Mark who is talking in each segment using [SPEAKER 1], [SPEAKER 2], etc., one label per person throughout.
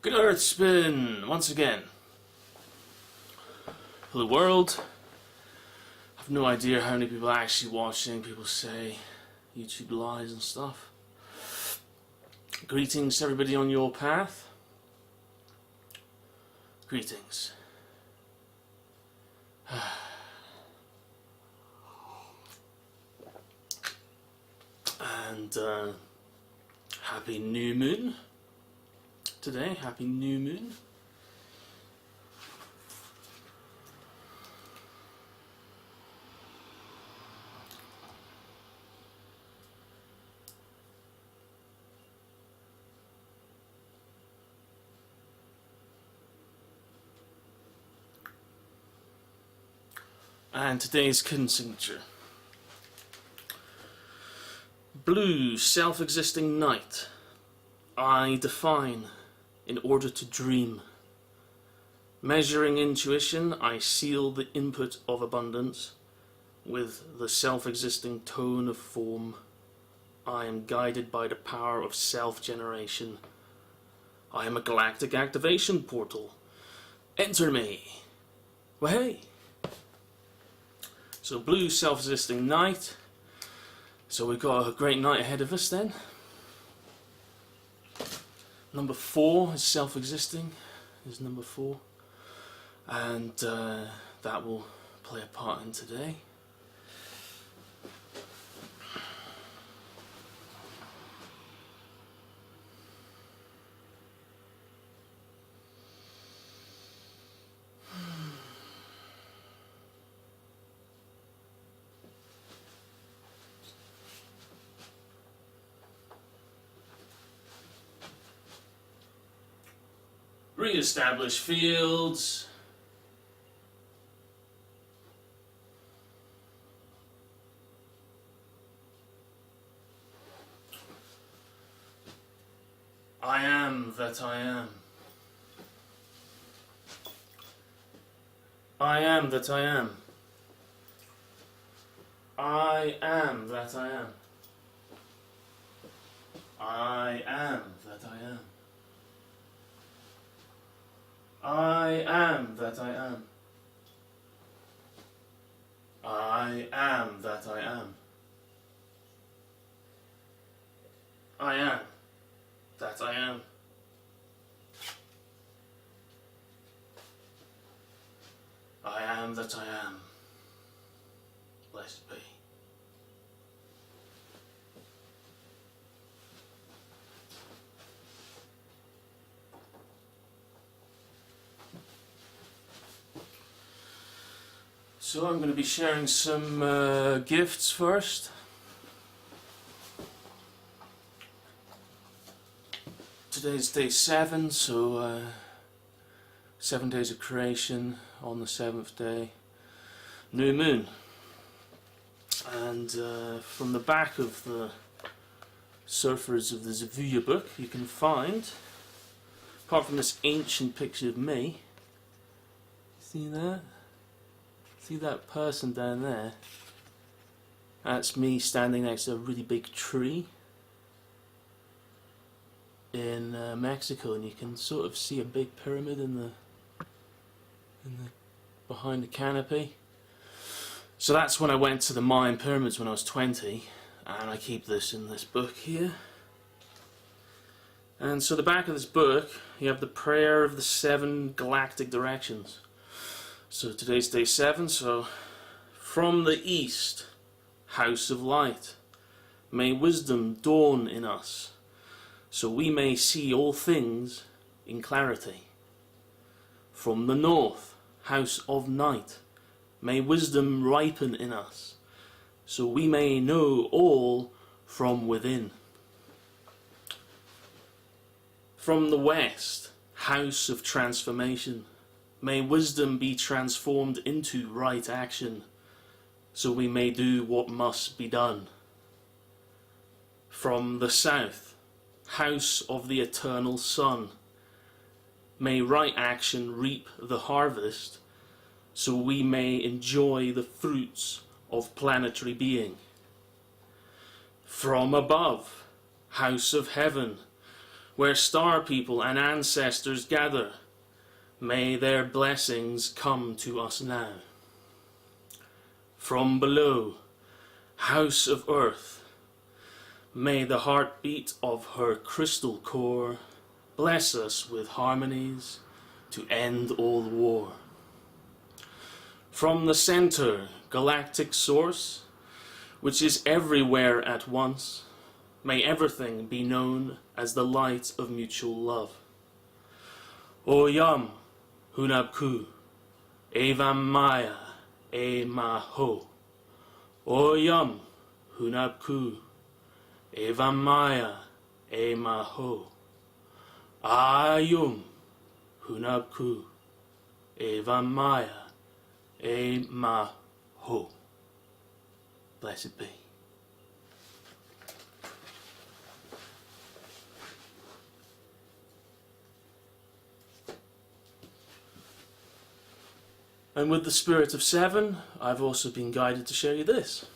[SPEAKER 1] Good Earth Spin once again. For the world, I have no idea how many people are actually watching. People say YouTube lies and stuff. Greetings to everybody on your path. Greetings. And happy new moon today. Happy new moon. And today's kin signature. Blue, self-existing night. I define in order to dream. Measuring intuition, I seal the input of abundance with the self-existing tone of form. I am guided by the power of self-generation. I am a galactic activation portal. Enter me. Well, hey. So blue, self-existing night. So we've got a great night ahead of us then. Number 4 is self-existing, is number 4. And that will play a part in today. Re-establish fields. I am that I am. I am that I am. I am that I am. I am that I am. I am that I am. I am that I am. I am that I am. I am that I am. Blessed be. So I'm going to be sharing some gifts first. Today's day 7, so 7 days of creation on the 7th day. New moon. And from the back of the Surfers of the Zodiac book you can find, apart from this ancient picture of me, see that? See that person down there? That's me standing next to a really big tree in Mexico, and you can sort of see a big pyramid in the behind the canopy. So that's when I went to the Mayan pyramids when I was 20, and I keep this in this book here. And so the back of this book, you have the prayer of the 7 galactic directions. So today's day 7, so from the east, house of light, may wisdom dawn in us, so we may see all things in clarity. From the north, house of night, may wisdom ripen in us, so we may know all from within. From the west, house of transformation, may wisdom be transformed into right action, so we may do what must be done. From the south, house of the eternal sun, may right action reap the harvest, so we may enjoy the fruits of planetary being. From above, house of heaven, where star people and ancestors gather. May their blessings come to us now. From below, house of earth, may the heartbeat of her crystal core bless us with harmonies to end all war. From the center, galactic source, which is everywhere at once, may everything be known as the light of mutual love. O Yam, Hunabku, Evam Maya, E Maho. O Yam, Hunabku, Evam Maya, E Maho. Ayum, Hunabku, Evam Maya, E Maho. Blessed be. And with the spirit of 7, I've also been guided to show you this.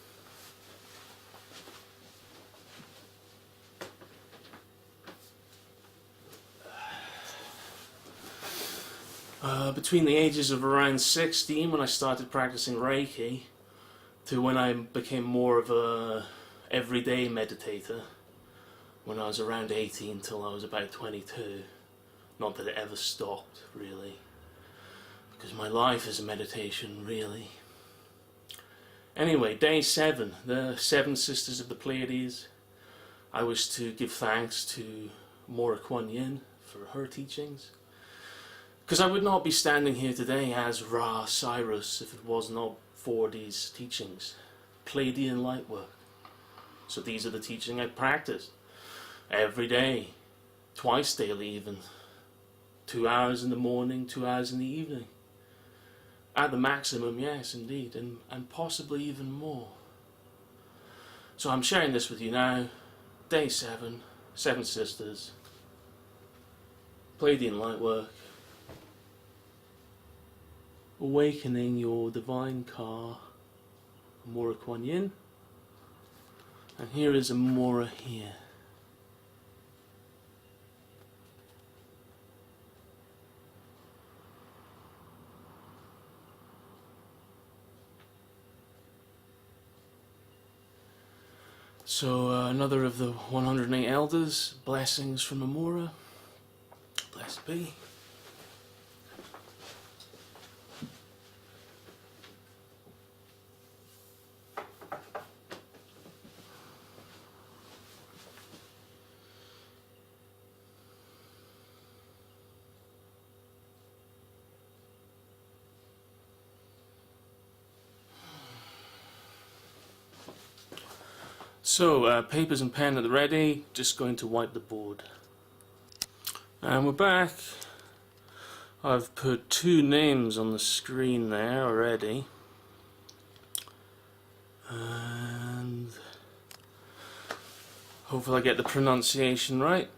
[SPEAKER 1] Between the ages of around 16, when I started practicing Reiki, to when I became more of a everyday meditator, when I was around 18 till I was about 22. Not that it ever stopped, really, because my life is a meditation, really. Anyway, day 7, the 7 sisters of the Pleiades. I wish to give thanks to Mora Kuan Yin for her teachings, because I would not be standing here today as Ra Cyrus if it was not for these teachings. Pleiadian light work. So these are the teaching I practice every day, twice daily even. 2 hours in the morning, 2 hours in the evening. At the maximum, yes, indeed, and possibly even more. So I'm sharing this with you now. Day 7, 7 sisters, Pleiadian light work, awakening your divine car, Mora Kuan Yin, and here is a Mora here. So another of the 108 elders, blessings from Amora. Blessed be. So, papers and pen at the ready, just going to wipe the board. And we're back. I've put 2 names on the screen there already. And hopefully I get the pronunciation right.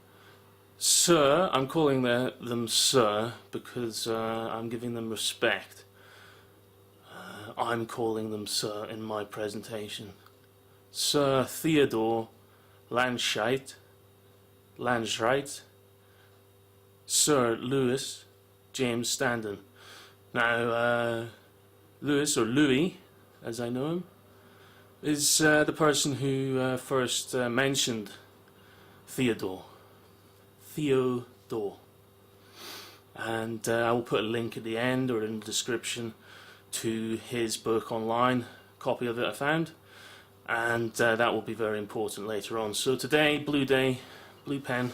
[SPEAKER 1] Sir, I'm calling them Sir because I'm giving them respect. I'm calling them Sir in my presentation. Sir Theodore Landscheid, Sir Louis James Standen. Now, Louis, or Louis, as I know him, is the person who first mentioned Theodore. And I will put a link at the end or in the description to his book online, copy of it I found. And that will be very important later on. So today, blue day, blue pen.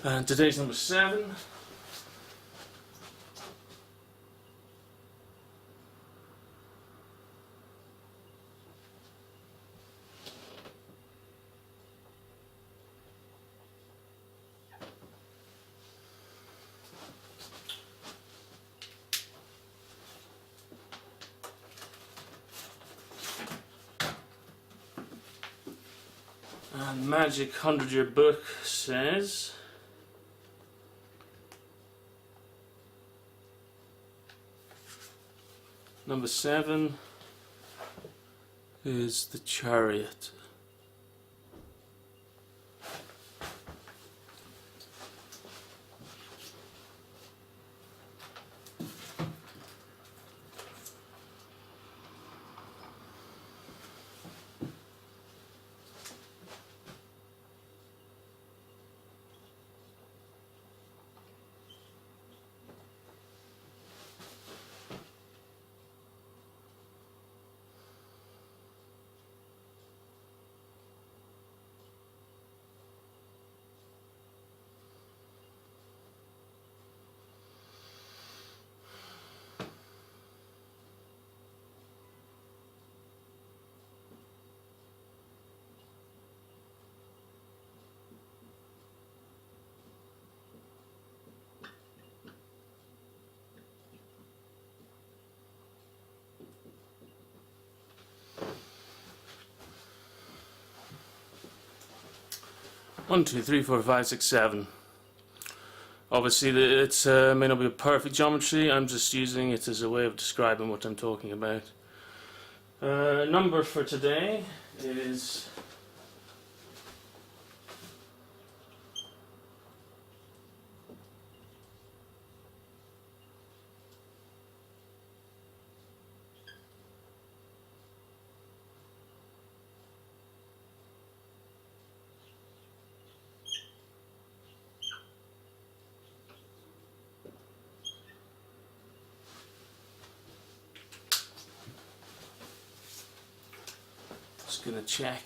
[SPEAKER 1] And today's number 7. And Magic 100-Year Book says, number 7 is the Chariot. One, two, three, four, five, six, 7. Obviously, it may not be a perfect geometry. I'm just using it as a way of describing what I'm talking about. Number for today is just gonna check.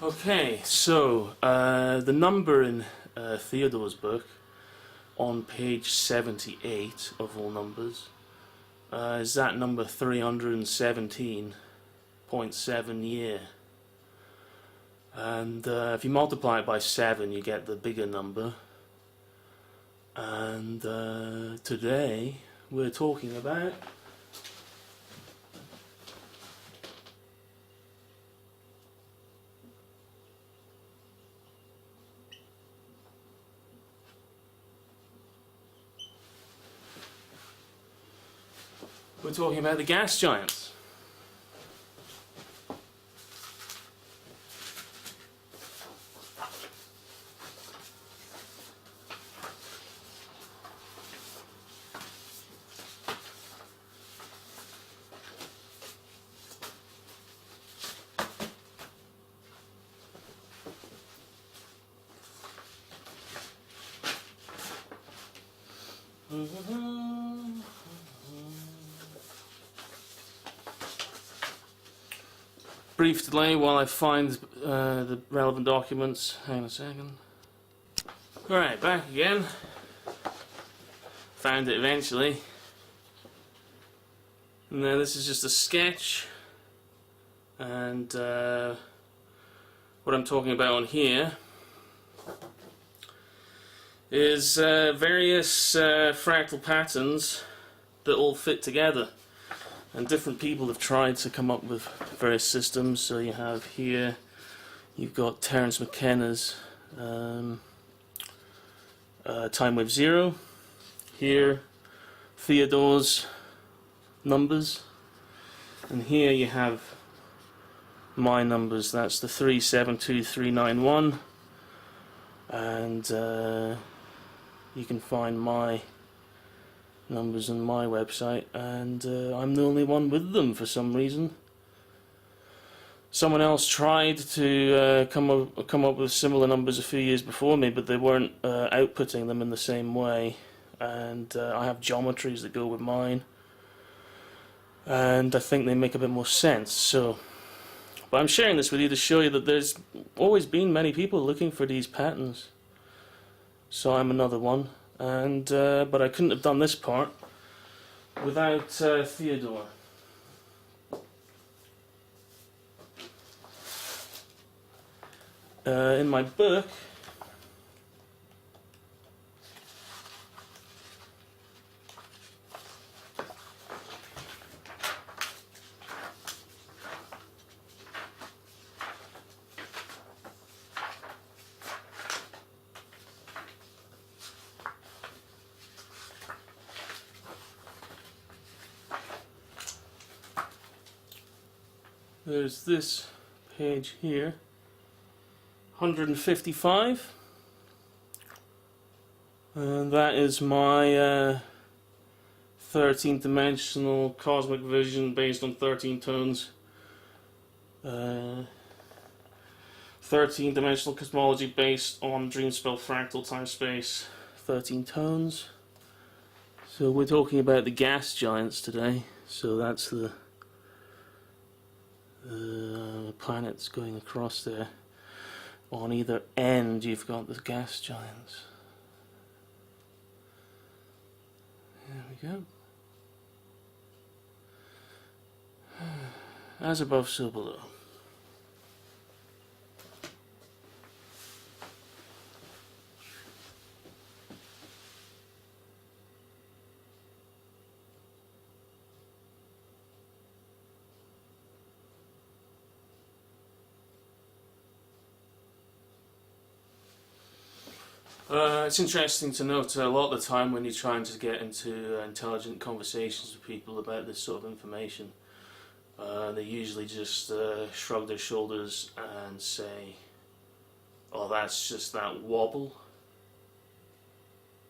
[SPEAKER 1] Okay, so the number in Theodore's book on page 78 of all numbers is that number 317.7 year. And if you multiply it by 7, you get the bigger number. And today we're talking about the gas giants. Brief delay while I find the relevant documents. Hang on a second. Alright, back again. Found it eventually. Now this is just a sketch, and what I'm talking about on here is various fractal patterns that all fit together, and different people have tried to come up with various systems. So you have here, you've got Terence McKenna's Time Wave 0, here Theodore's numbers, and here you have my numbers. That's the 372391, and you can find my numbers on my website, and I'm the only one with them for some reason. Someone else tried to come up with similar numbers a few years before me, but they weren't outputting them in the same way, and I have geometries that go with mine. and I think they make a bit more sense. So, but I'm sharing this with you to show you that there's always been many people looking for these patterns. So I'm another one, and but I couldn't have done this part without Theodore. In my book, there's this page here, 155, and that is my 13th dimensional cosmic vision based on 13 tones. 13 dimensional cosmology based on dream spell fractal time space, 13 tones. So we're talking about the gas giants today, so that's the planets going across there. On either end you've got the gas giants. There we go. As above, so below. It's interesting to note a lot of the time when you're trying to get into intelligent conversations with people about this sort of information, they usually just shrug their shoulders and say, oh, that's just that wobble,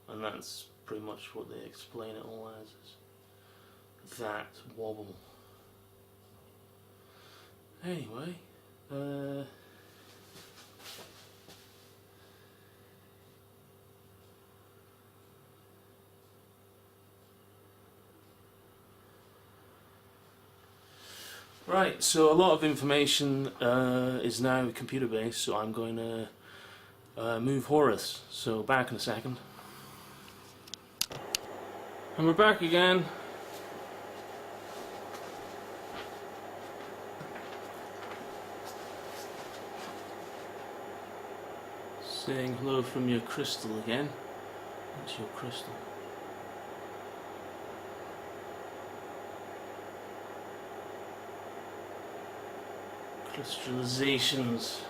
[SPEAKER 1] and that's pretty much what they explain it all as, is that wobble. Anyway, right, so a lot of information is now computer based, so I'm going to move Horus. So back in a second. And we're back again. Saying hello from your crystal again. What's your crystal? Crystallizations.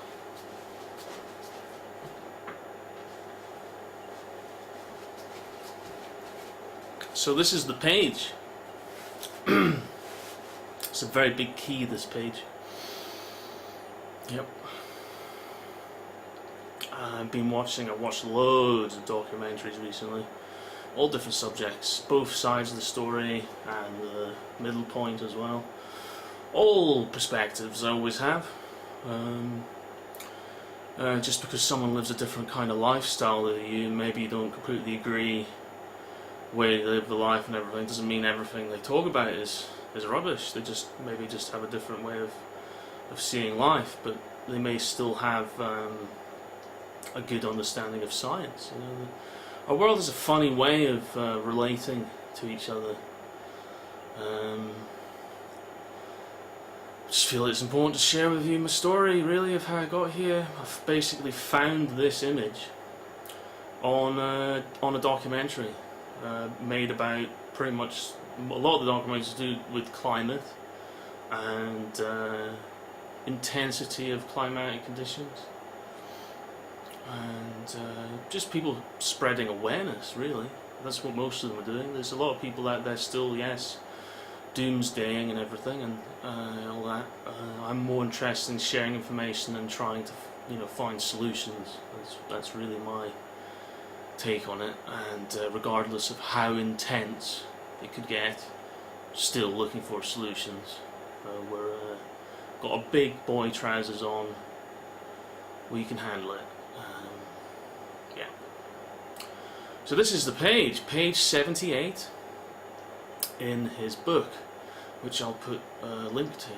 [SPEAKER 1] So this is the page. It's a very big key, this page. Yep. I've watched loads of documentaries recently. All different subjects, both sides of the story and the middle point as well. All perspectives I always have. Just because someone lives a different kind of lifestyle than you, maybe you don't completely agree where they live the life and everything, doesn't mean everything they talk about is rubbish. They just maybe just have a different way of seeing life, but they may still have a good understanding of science. You know, our world is a funny way of relating to each other. I just feel it's important to share with you my story, really, of how I got here. I've basically found this image on a documentary made about pretty much a lot of the documentaries to do with climate and intensity of climatic conditions, and just people spreading awareness. Really, that's what most of them are doing. There's a lot of people out there still, yes, doomsdaying and everything and all that. I'm more interested in sharing information and trying to, find solutions. That's really my take on it. And regardless of how intense it could get, still looking for solutions. We're got a big boy trousers on. We can handle it. Yeah. So this is the page 78 in his book. which I'll put a link to.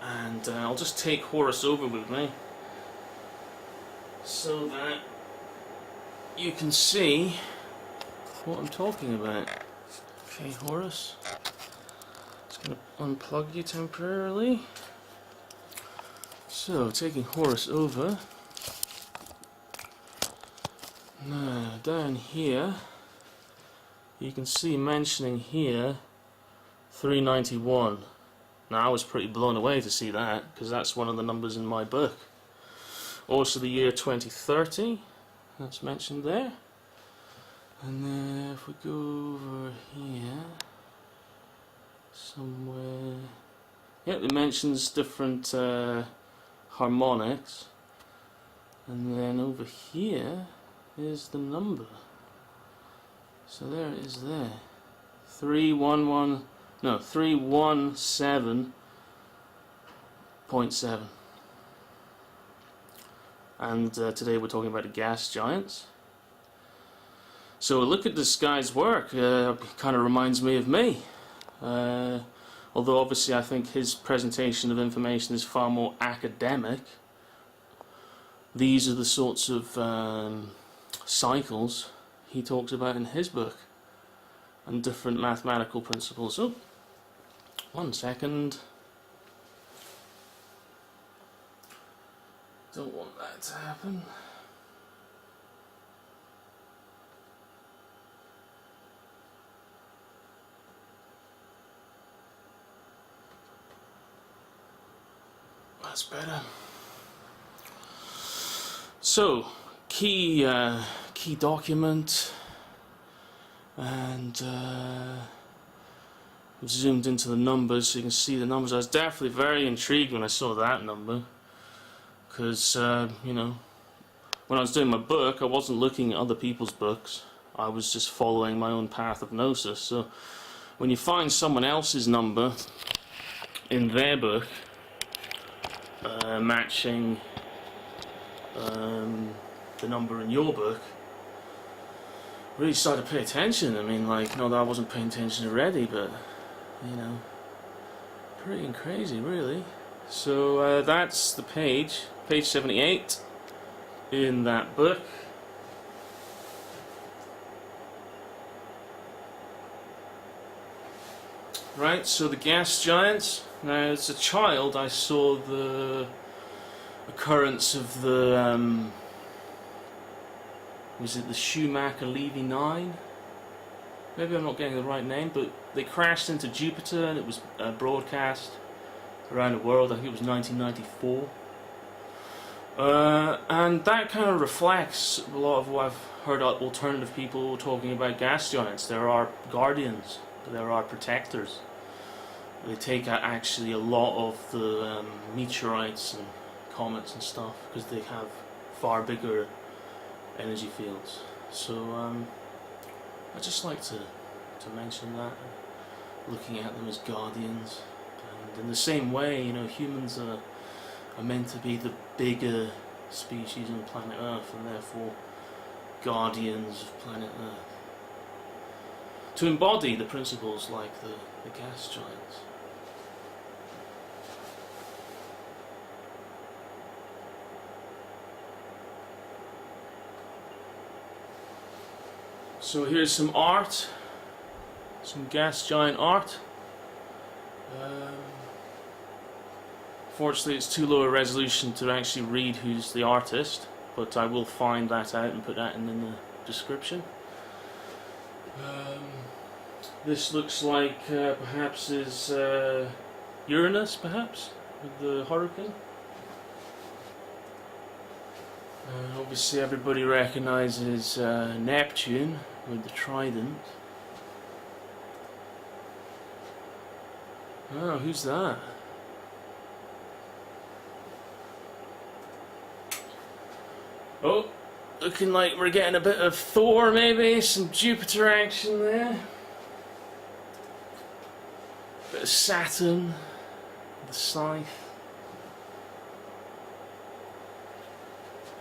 [SPEAKER 1] And I'll just take Horus over with me so that you can see what I'm talking about. Okay, Horus, just going to unplug you temporarily. So, taking Horus over. Now, down here, you can see mentioning here 391. Now, I was pretty blown away to see that, because that's one of the numbers in my book. Also the year 2030, that's mentioned there. And then if we go over here, somewhere, yeah, it mentions different harmonics. And then over here is the number. So there it is there. 317.7. And today we're talking about the gas giants. So look at this guy's work. Kind of reminds me of me. Although obviously I think his presentation of information is far more academic. These are the sorts of cycles he talks about in his book, and different mathematical principles. Oh, 1 second. Don't want that to happen. That's better. So, key document, and I've zoomed into the numbers so you can see the numbers. I was definitely very intrigued when I saw that number, because you know, when I was doing my book, I wasn't looking at other people's books. I was just following my own path of Gnosis. So, when you find someone else's number in their book matching the number in your book, really start to pay attention. I mean, like, not that I wasn't paying attention already, but, you know, pretty crazy, really. So that's the page 78 in that book. Right, so the gas giants. Now, as a child, I saw the occurrence of the was it the Schumacher-Levy 9? Maybe I'm not getting the right name, but they crashed into Jupiter and it was broadcast around the world. I think it was 1994. And that kind of reflects a lot of what I've heard alternative people talking about gas giants. There are guardians, there are protectors. They take out actually a lot of the meteorites and comets and stuff, because they have far bigger energy fields. So I just like to mention that, looking at them as guardians. And in the same way, you know, humans are meant to be the bigger species on planet Earth, and therefore guardians of planet Earth, to embody the principles like the gas giants. So here's some art, some gas giant art. Fortunately, it's too low a resolution to actually read who's the artist, but I will find that out and put that in the description. This looks like perhaps is Uranus, perhaps, with the hurricane. Obviously everybody recognises Neptune with the trident. Oh, who's that? Oh, looking like we're getting a bit of Thor, maybe, some Jupiter action there. Bit of Saturn, the scythe.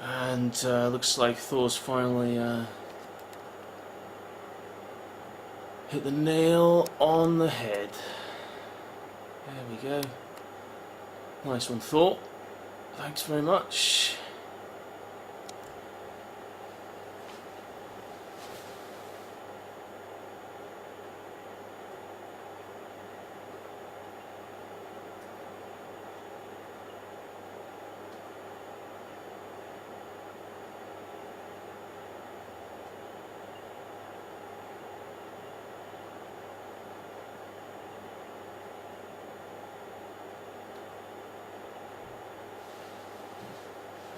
[SPEAKER 1] And looks like Thor's finally hit the nail on the head. There we go. Nice one, Thought. Thanks very much.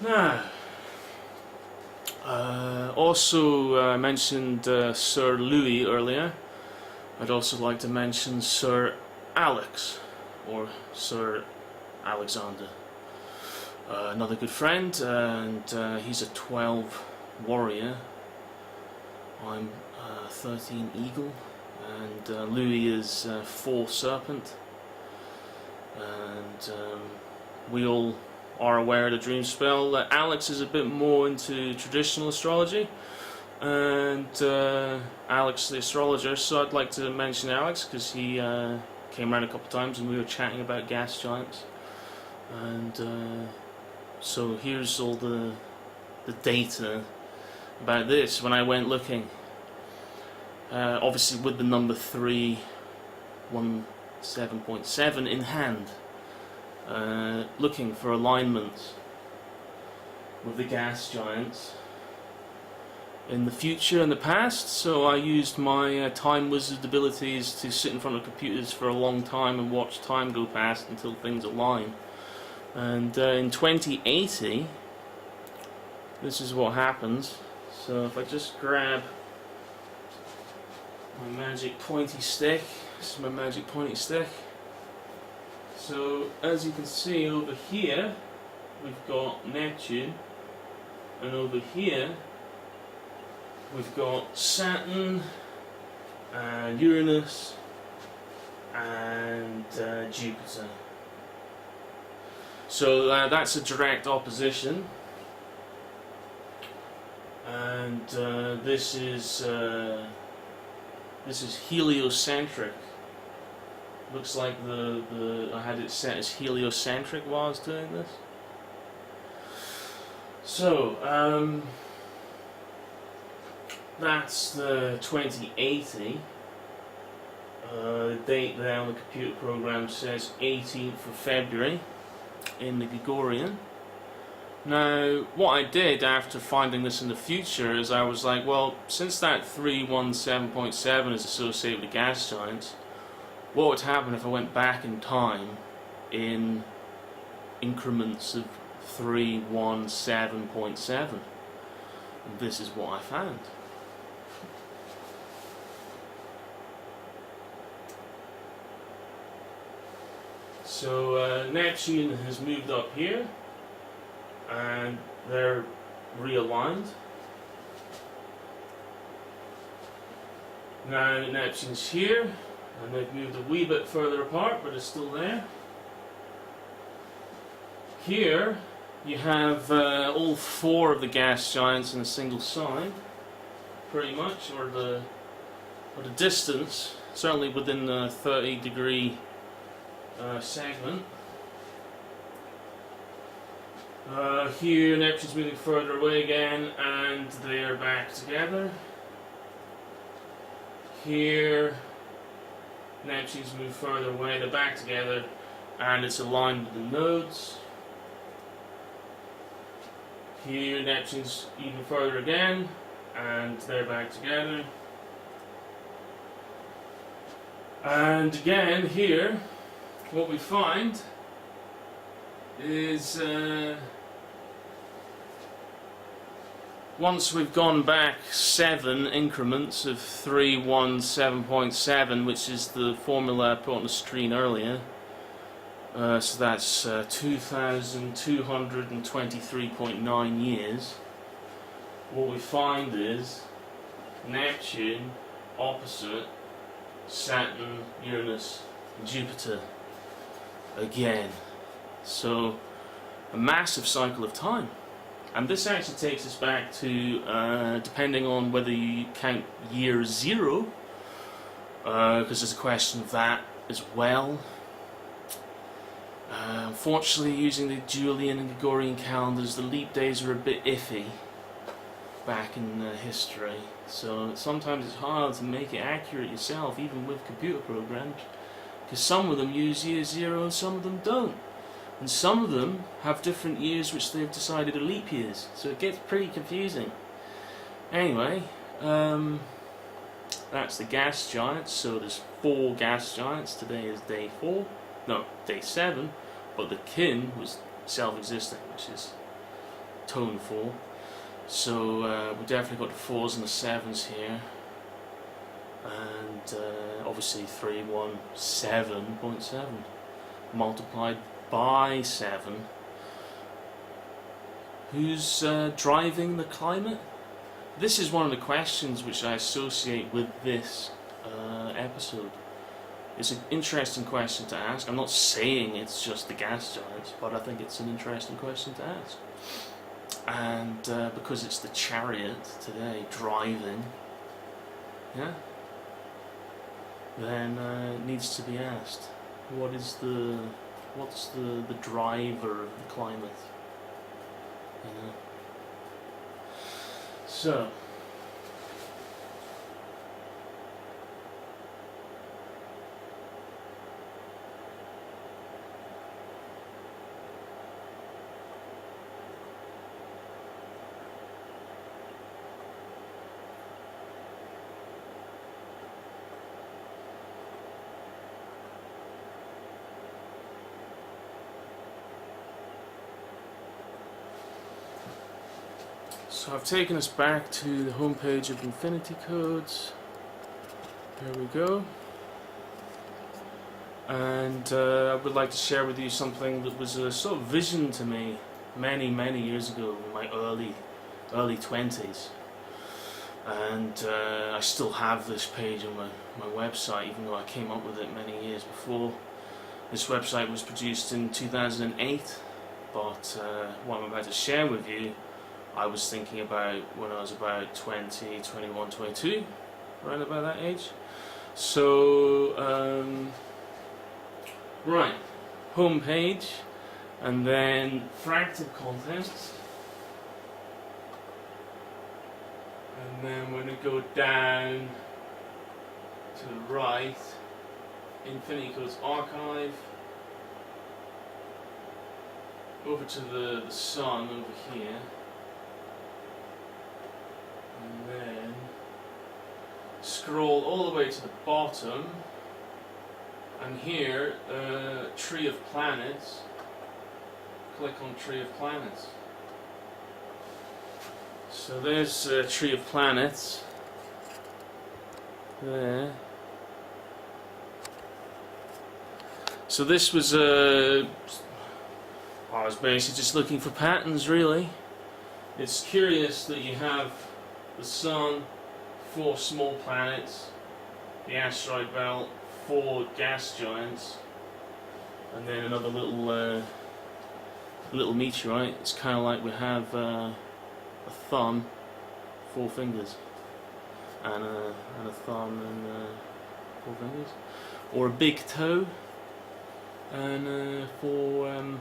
[SPEAKER 1] Now, also I mentioned Sir Louis earlier. I'd also like to mention Sir Alex, or Sir Alexander. Another good friend, and he's a 12 warrior. I'm 13 eagle, and Louis is 4 serpent, and we all are aware of the dream spell. Alex is a bit more into traditional astrology, and Alex the astrologer, so I'd like to mention Alex because he came around a couple of times and we were chatting about gas giants, and so here's all the data about this when I went looking. Obviously with the number 317.7 in hand, looking for alignments with the gas giants in the future and the past, so I used my time wizard abilities to sit in front of computers for a long time and watch time go past until things align. And in 2080, this is what happens. So if I just grab my magic pointy stick, this is my magic pointy stick. So as you can see over here, we've got Neptune, and over here we've got Saturn, and Uranus, and Jupiter. So that's a direct opposition, and this is heliocentric. Looks like I had it set as heliocentric while I was doing this. So that's the 2080. The date there on the computer program says 18th of February in the Gregorian. Now, what I did after finding this in the future is I was like, well, since that 317.7 is associated with the gas giants, what would happen if I went back in time in increments of 317.7? And this is what I found. So Neptune has moved up here, and they're realigned. Now Neptune's here, and they've moved a wee bit further apart, but it's still there. Here you have all 4 of the gas giants in a single sign, pretty much, or the distance, certainly within the 30-degree segment. Here Neptune's moving further away again, and they're back together. Here Neptune's moved further away, they're back together, and it's aligned with the nodes. Here Neptune's even further again, and they're back together. And again here, what we find is once we've gone back 7 increments of 317.7, which is the formula I put on the screen earlier, so that's 2,223.9 years, what we find is Neptune opposite Saturn, Uranus, and Jupiter again. So a massive cycle of time. And this actually takes us back to, depending on whether you count year 0, because there's a question of that as well. Unfortunately, using the Julian and Gregorian calendars, the leap days are a bit iffy back in history, so sometimes it's hard to make it accurate yourself, even with computer programs, because some of them use year zero and some of them don't, and some of them have different years which they've decided are leap years, so it gets pretty confusing. Anyway, that's the gas giants. So there's 4 gas giants. Today is day 4, no, day 7, but the kin was self-existing, which is tone 4. So we definitely got the 4s and the 7s here, and obviously 317.7 multiplied by 7. Who's driving the climate? This is one of the questions which I associate with this episode. It's an interesting question to ask. I'm not saying it's just the gas giants, but I think it's an interesting question to ask. And because it's the Chariot today driving, yeah, then it needs to be asked. What's the driver of the climate? You know. So. So I've taken us back to the homepage of Infinity Codes. There we go. And I would like to share with you something that was a sort of vision to me many years ago, in my early 20s. And I still have this page on my website, even though I came up with it many years before. This website was produced in 2008, but what I'm about to share with you, I was thinking about when I was about 20, 21, 22, around about that age. So, right, home page, and then Fractal contents, and then we're going to go down to the right, Infinity Codes Archive, over to the sun over here. And then scroll all the way to the bottom, and here, Tree of Planets. Click on Tree of Planets. So there's Tree of Planets. There. So this was I was basically just looking for patterns, really. It's curious that you have the Sun, 4 small planets, the asteroid belt, 4 gas giants, and then another little meteorite. It's kind of like we have a thumb, 4 fingers, and a thumb and 4 fingers, or a big toe and 4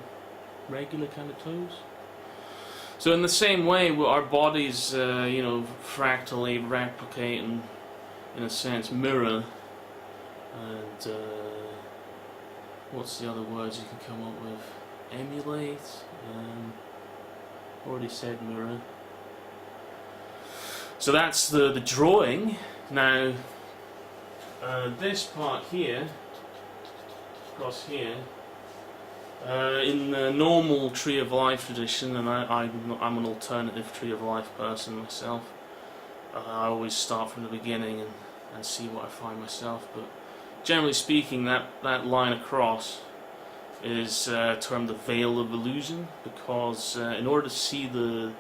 [SPEAKER 1] regular kind of toes. So in the same way, our bodies, fractally replicate and, in a sense, mirror. And what's the other words you can come up with? Emulate. Already said mirror. So that's the drawing. Now, this part here, across here. In the normal Tree of Life tradition, and I'm an alternative Tree of Life person myself, I always start from the beginning and see what I find myself, but generally speaking, that line across is termed the Veil of Illusion, because in order to see the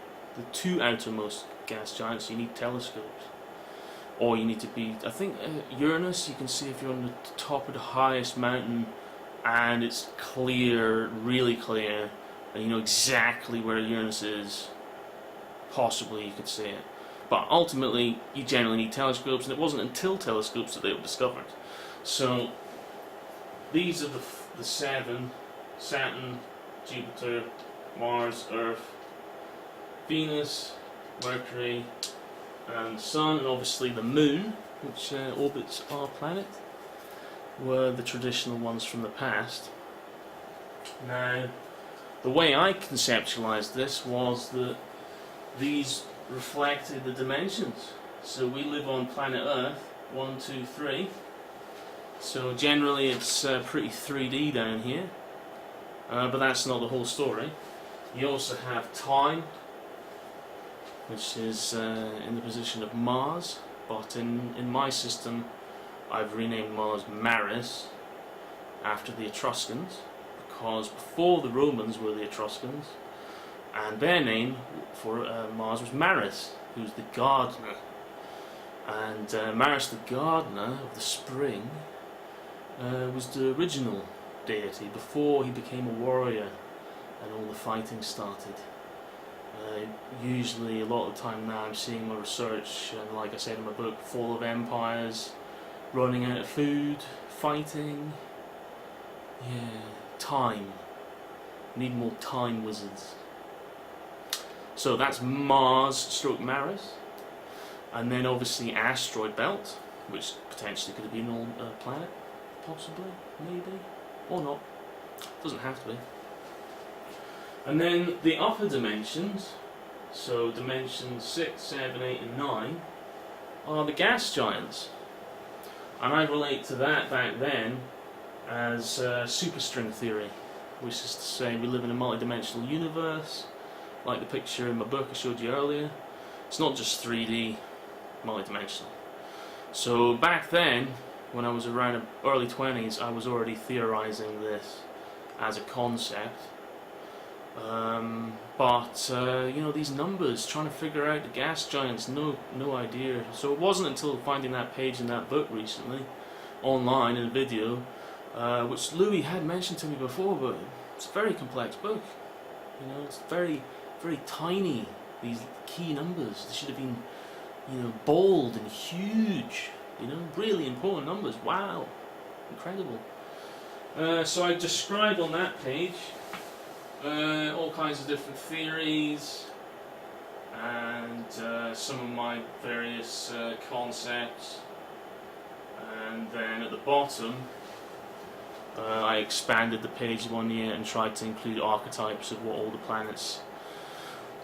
[SPEAKER 1] 2 outermost gas giants, you need telescopes. Or you need to be, I think Uranus, you can see if you're on the top of the highest mountain, and it's clear, really clear, and you know exactly where Uranus is. Possibly you could see it, but ultimately you generally need telescopes, and it wasn't until telescopes that they were discovered. So these are the 7 Saturn, Jupiter, Mars, Earth, Venus, Mercury, and the Sun, and obviously the Moon, which orbits our planet, were the traditional ones from the past. Now, the way I conceptualized this was that these reflected the dimensions. So we live on planet Earth, 1, 2, 3. So generally it's pretty 3D down here, but that's not the whole story. You also have time, which is in the position of Mars, but in my system I've renamed Mars Maris after the Etruscans, because before the Romans were the Etruscans, and their name for Mars was Maris, who's the gardener. And Maris the gardener of the spring was the original deity before he became a warrior and all the fighting started. Usually a lot of the time now I'm seeing my research, and like I said in my book, fall of empires, running out of food, fighting, yeah, time. Need more time wizards. So that's Mars stroke Maris, and then obviously asteroid belt, which potentially could have been on a planet, possibly, maybe, or not. Doesn't have to be. And then the upper dimensions, so dimensions 6, 7, 8 and 9, are the gas giants. And I relate to that back then as superstring theory, which is to say we live in a multi-dimensional universe, like the picture in my book I showed you earlier. It's not just 3D, multi-dimensional. So back then, when I was around early 20s, I was already theorizing this as a concept. But you know, these numbers, trying to figure out the gas giants, no idea. So it wasn't until finding that page in that book recently, online in a video, which Louis had mentioned to me before, but it's a very complex book. You know, it's very tiny, these key numbers. They should have been, you know, bold and huge, you know, really important numbers. Wow, incredible. So I described on that page all kinds of different theories and some of my various concepts, and then at the bottom I expanded the page one year and tried to include archetypes of what all the planets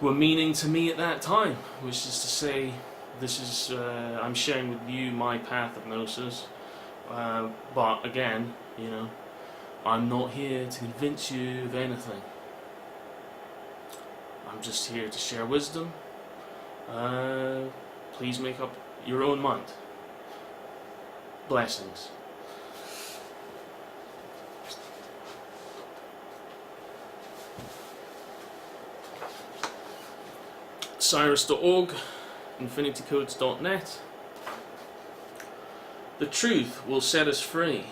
[SPEAKER 1] were meaning to me at that time, which is to say, this is I'm sharing with you my path of Gnosis, but again, you know, I'm not here to convince you of anything. I'm just here to share wisdom. Please make up your own mind. Blessings. Cyrus.org, infinitycodes.net. The truth will set us free.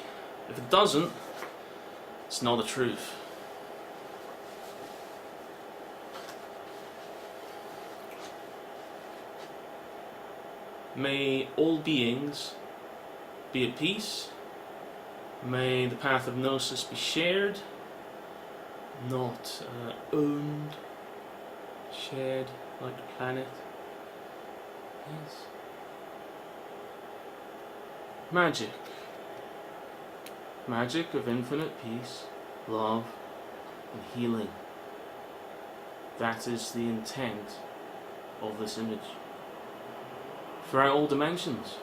[SPEAKER 1] If it doesn't, it's not the truth. May all beings be at peace. May the path of Gnosis be shared, not owned, shared like the planet. Yes. Magic. Magic of infinite peace, love, and healing. That is the intent of this image. Throughout all dimensions.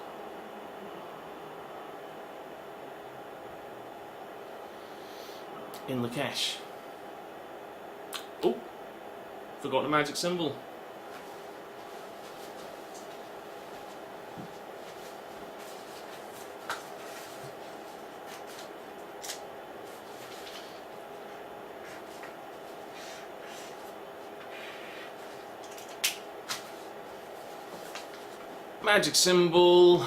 [SPEAKER 1] In lak'ech. Oh, forgot the magic symbol. Magic symbol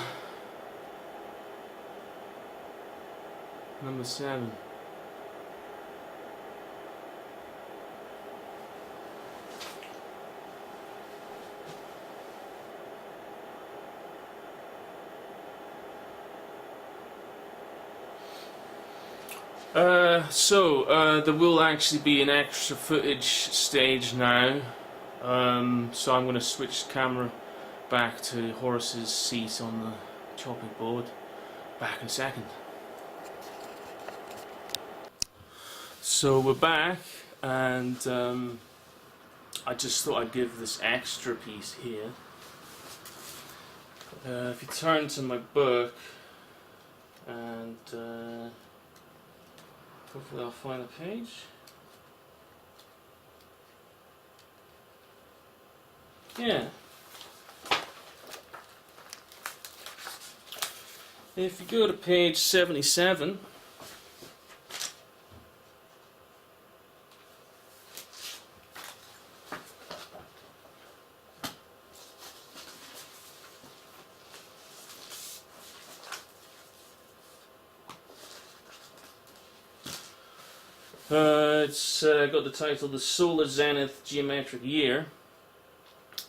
[SPEAKER 1] number 7. There will actually be an extra footage stage now. So I'm going to switch the camera back to Horace's seat on the chopping board. Back in a second. So we're back, and I just thought I'd give this extra piece here. If you turn to my book, and hopefully I'll find the page. Yeah. If you go to page 77, it's got the title The Solar Zenith Geometric Year,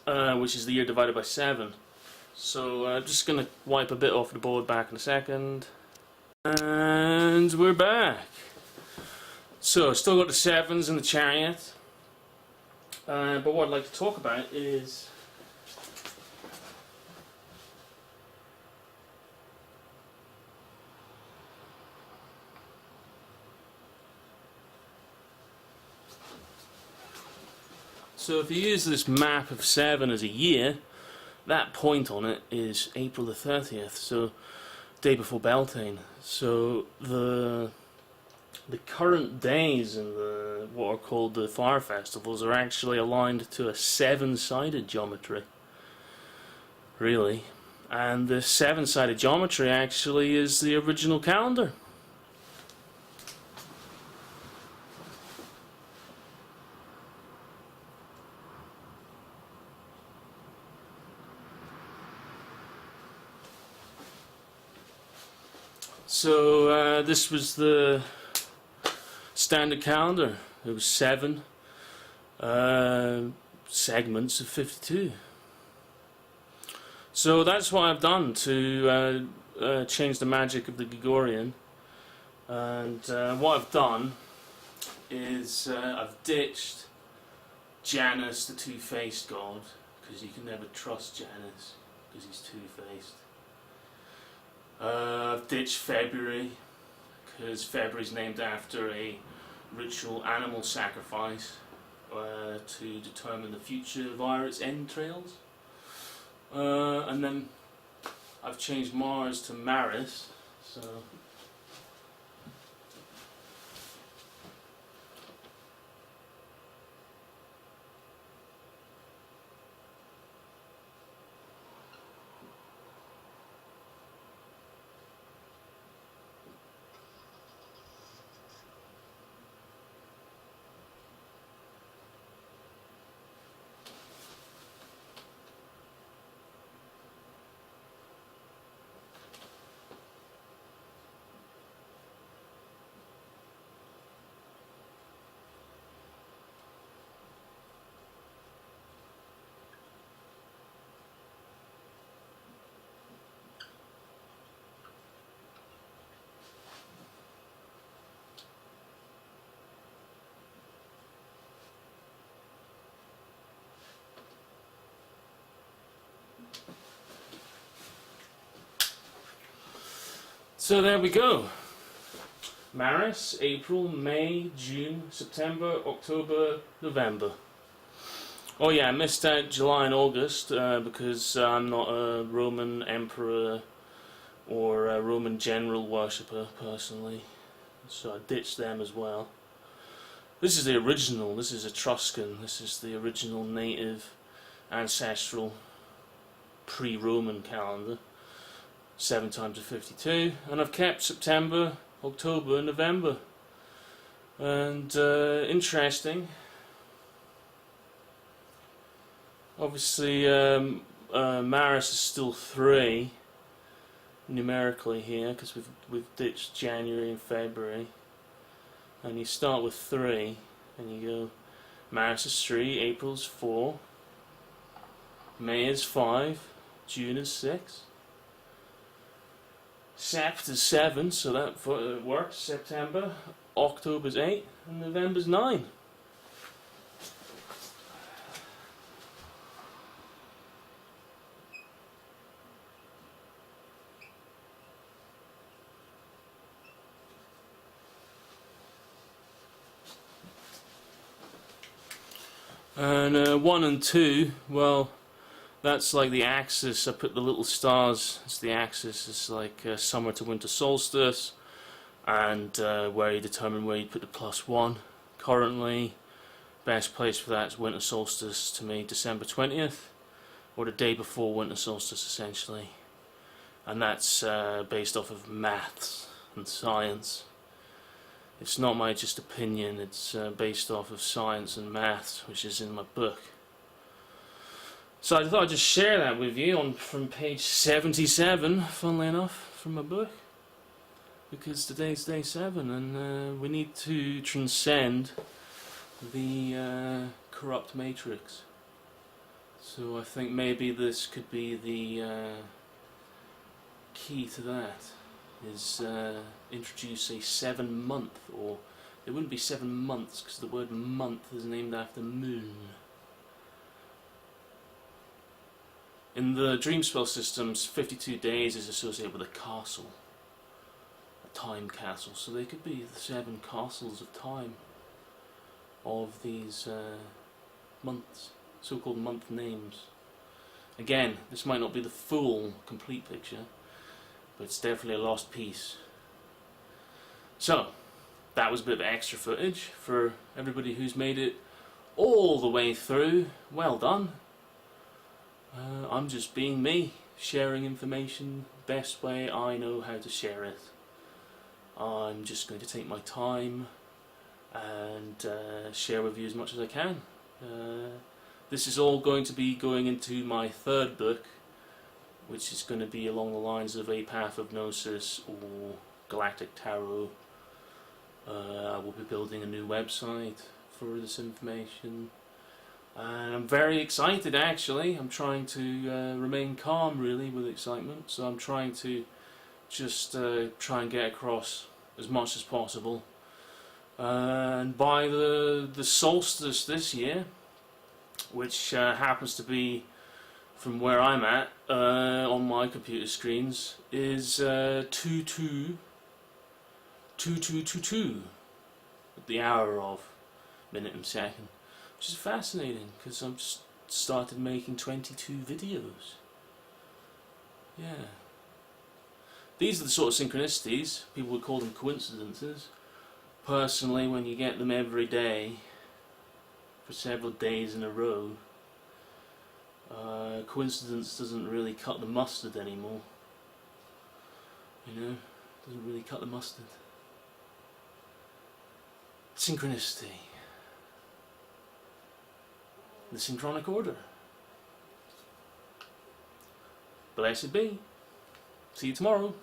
[SPEAKER 1] which is the year divided by 7. So I'm just going to wipe a bit off the board back in a second. And we're back. So still got the 7s and the Chariot. But what I'd like to talk about is so if you use this map of 7 as a year, that point on it is April the 30th, so day before Beltane. So the current days in the what are called the fire festivals are actually aligned to a 7-sided geometry, really. And the 7-sided geometry actually is the original calendar. So this was the standard calendar. It was 7 segments of 52. So that's what I've done to change the magic of the Gregorian. And what I've done is I've ditched Janus, the two-faced god, because you can never trust Janus because he's two-faced. I've ditched February because February is named after a ritual animal sacrifice to determine the future via its entrails. And then I've changed Mars to Maris. So there we go. Maris, April, May, June, September, October, November. Oh yeah, I missed out July and August because I'm not a Roman emperor or a Roman general worshipper personally, so I ditched them as well. This is the original, this is Etruscan, this is the original native ancestral pre-Roman calendar. 7 times 52, and I've kept September, October and November. And interesting, obviously Maris is still 3 numerically here because we've ditched January and February, and you start with 3 and you go Maris is 3, April's 4, May is 5, June is 6, Sept is 7, so that works. September, October's 8, and November's 9. And 1 and 2, well, that's like the axis. I put the little stars as the axis. It's like summer to winter solstice, and where you determine where you put the +1. Currently, best place for that is winter solstice to me, December 20th, or the day before winter solstice, essentially. And that's based off of maths and science. It's not my just opinion, it's based off of science and maths, which is in my book. So I thought I'd just share that with you from page 77, funnily enough, from my book. Because today's day 7, and we need to transcend the corrupt matrix. So I think maybe this could be the key to that. Is introduce a 7-month, or it wouldn't be 7 months because the word month is named after moon. In the dream spell systems, 52 days is associated with a castle, a time castle, so they could be the 7 castles of time of these months, so-called month names. Again, this might not be the full, complete picture, but it's definitely a lost piece. So, that was a bit of extra footage for everybody who's made it all the way through. Well done. I'm just being me, sharing information best way I know how to share it. I'm just going to take my time and share with you as much as I can. This is all going to be going into my 3rd book, which is going to be along the lines of A Path of Gnosis or Galactic Tarot. I will be building a new website for this information, and I'm very excited actually. I'm trying to remain calm really with excitement, so I'm trying to just try and get across as much as possible. And by the solstice this year, which happens to be from where I'm at on my computer screens, is 2222 at the hour of, minute and second, which is fascinating because I've just started making 22 videos. Yeah. These are the sort of synchronicities, people would call them coincidences. Personally, when you get them every day for several days in a row, coincidence doesn't really cut the mustard anymore. You know, doesn't really cut the mustard. Synchronicity. The synchronic order. Blessed be. See you tomorrow.